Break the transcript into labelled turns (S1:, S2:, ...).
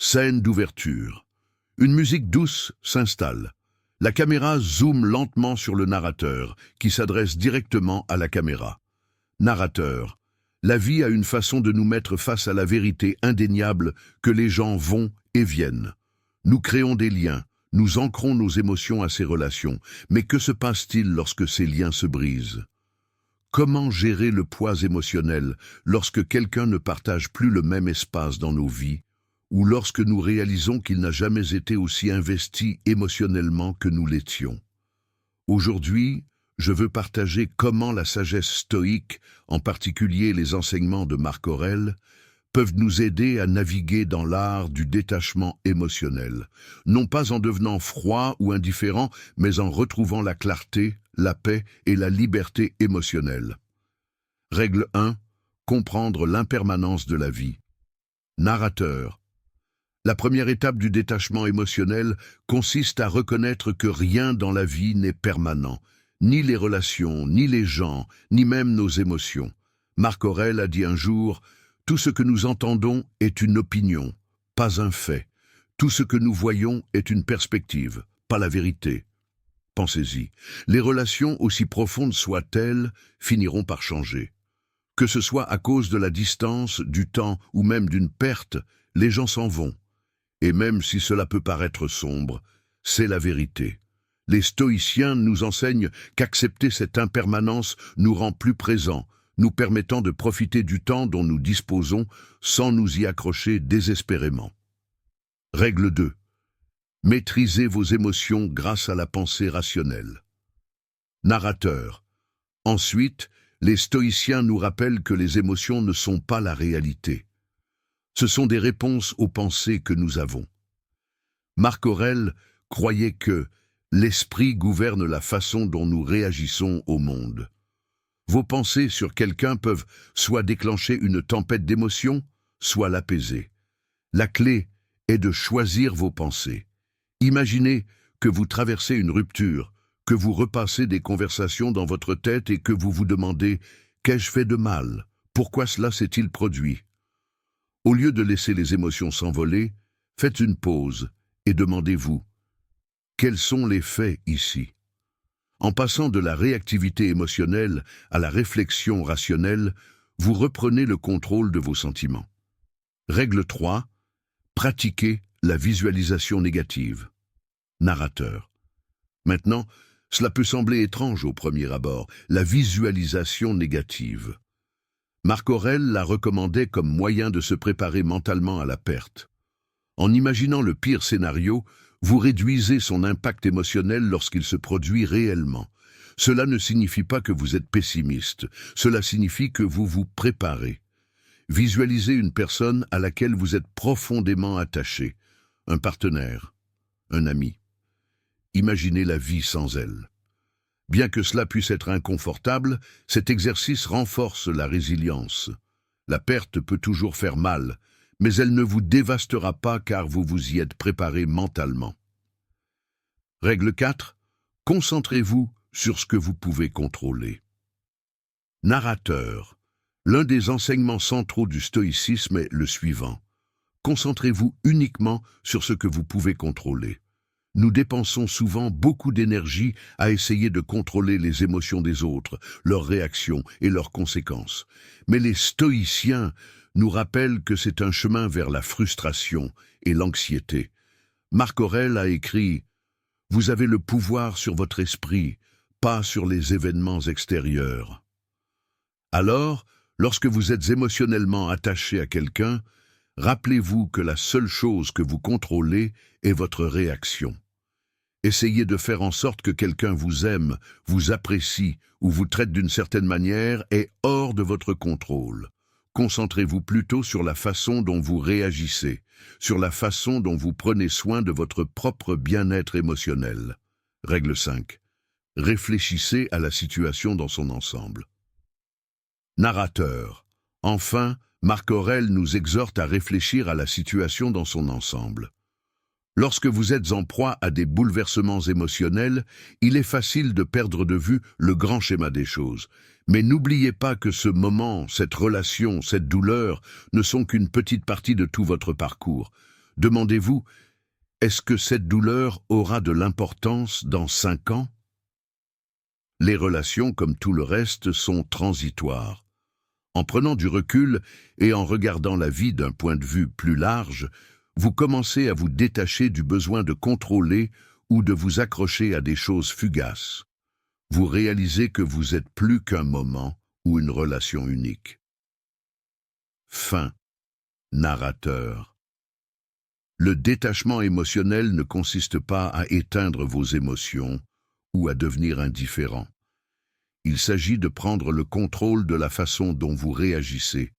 S1: Scène d'ouverture. Une musique douce s'installe. La caméra zoome lentement sur le narrateur, qui s'adresse directement à la caméra. Narrateur. La vie a une façon de nous mettre face à la vérité indéniable que les gens vont et viennent. Nous créons des liens, nous ancrons nos émotions à ces relations, mais que se passe-t-il lorsque ces liens se brisent? Comment gérer le poids émotionnel lorsque quelqu'un ne partage plus le même espace dans nos vies, ou lorsque nous réalisons qu'il n'a jamais été aussi investi émotionnellement que nous l'étions? Aujourd'hui, je veux partager comment la sagesse stoïque, en particulier les enseignements de Marc Aurèle, peuvent nous aider à naviguer dans l'art du détachement émotionnel, non pas en devenant froid ou indifférent, mais en retrouvant la clarté, la paix et la liberté émotionnelle. Règle 1. Comprendre l'impermanence de la vie. Narrateur. La première étape du détachement émotionnel consiste à reconnaître que rien dans la vie n'est permanent, ni les relations, ni les gens, ni même nos émotions. Marc Aurèle a dit un jour: « Tout ce que nous entendons est une opinion, pas un fait. Tout ce que nous voyons est une perspective, pas la vérité. » Pensez-y, les relations, aussi profondes soient-elles, finiront par changer. Que ce soit à cause de la distance, du temps ou même d'une perte, les gens s'en vont. Et même si cela peut paraître sombre, c'est la vérité. Les stoïciens nous enseignent qu'accepter cette impermanence nous rend plus présents, nous permettant de profiter du temps dont nous disposons sans nous y accrocher désespérément. Règle 2. Maîtrisez vos émotions grâce à la pensée rationnelle. Narrateur. Ensuite, les stoïciens nous rappellent que les émotions ne sont pas la réalité. Ce sont des réponses aux pensées que nous avons. Marc Aurèle croyait que l'esprit gouverne la façon dont nous réagissons au monde. Vos pensées sur quelqu'un peuvent soit déclencher une tempête d'émotions, soit l'apaiser. La clé est de choisir vos pensées. Imaginez que vous traversez une rupture, que vous repassez des conversations dans votre tête et que vous vous demandez « Qu'ai-je fait de mal? Pourquoi cela s'est-il produit ?» Au lieu de laisser les émotions s'envoler, faites une pause et demandez-vous « Quels sont les faits ici ?» En passant de la réactivité émotionnelle à la réflexion rationnelle, vous reprenez le contrôle de vos sentiments. Règle 3. Pratiquez la visualisation négative. Narrateur. Maintenant, cela peut sembler étrange au premier abord, la visualisation négative. Marc Aurèle la recommandait comme moyen de se préparer mentalement à la perte. En imaginant le pire scénario, vous réduisez son impact émotionnel lorsqu'il se produit réellement. Cela ne signifie pas que vous êtes pessimiste, cela signifie que vous vous préparez. Visualisez une personne à laquelle vous êtes profondément attaché, un partenaire, un ami. Imaginez la vie sans elle. Bien que cela puisse être inconfortable, cet exercice renforce la résilience. La perte peut toujours faire mal, mais elle ne vous dévastera pas car vous vous y êtes préparé mentalement. Règle 4. Concentrez-vous sur ce que vous pouvez contrôler. Narrateur. L'un des enseignements centraux du stoïcisme est le suivant. Concentrez-vous uniquement sur ce que vous pouvez contrôler. Nous dépensons souvent beaucoup d'énergie à essayer de contrôler les émotions des autres, leurs réactions et leurs conséquences. Mais les stoïciens nous rappellent que c'est un chemin vers la frustration et l'anxiété. Marc Aurèle a écrit « Vous avez le pouvoir sur votre esprit, pas sur les événements extérieurs. » Alors, lorsque vous êtes émotionnellement attaché à quelqu'un, rappelez-vous que la seule chose que vous contrôlez est votre réaction. Essayez de faire en sorte que quelqu'un vous aime, vous apprécie ou vous traite d'une certaine manière est hors de votre contrôle. Concentrez-vous plutôt sur la façon dont vous réagissez, sur la façon dont vous prenez soin de votre propre bien-être émotionnel. Règle 5. Réfléchissez à la situation dans son ensemble. Narrateur. Enfin, Marc Aurèle nous exhorte à réfléchir à la situation dans son ensemble. Lorsque vous êtes en proie à des bouleversements émotionnels, il est facile de perdre de vue le grand schéma des choses. Mais n'oubliez pas que ce moment, cette relation, cette douleur ne sont qu'une petite partie de tout votre parcours. Demandez-vous, est-ce que cette douleur aura de l'importance dans 5 ans? Les relations, comme tout le reste, sont transitoires. En prenant du recul et en regardant la vie d'un point de vue plus large, vous commencez à vous détacher du besoin de contrôler ou de vous accrocher à des choses fugaces. Vous réalisez que vous êtes plus qu'un moment ou une relation unique. Fin. Narrateur. Le détachement émotionnel ne consiste pas à éteindre vos émotions ou à devenir indifférent. Il s'agit de prendre le contrôle de la façon dont vous réagissez,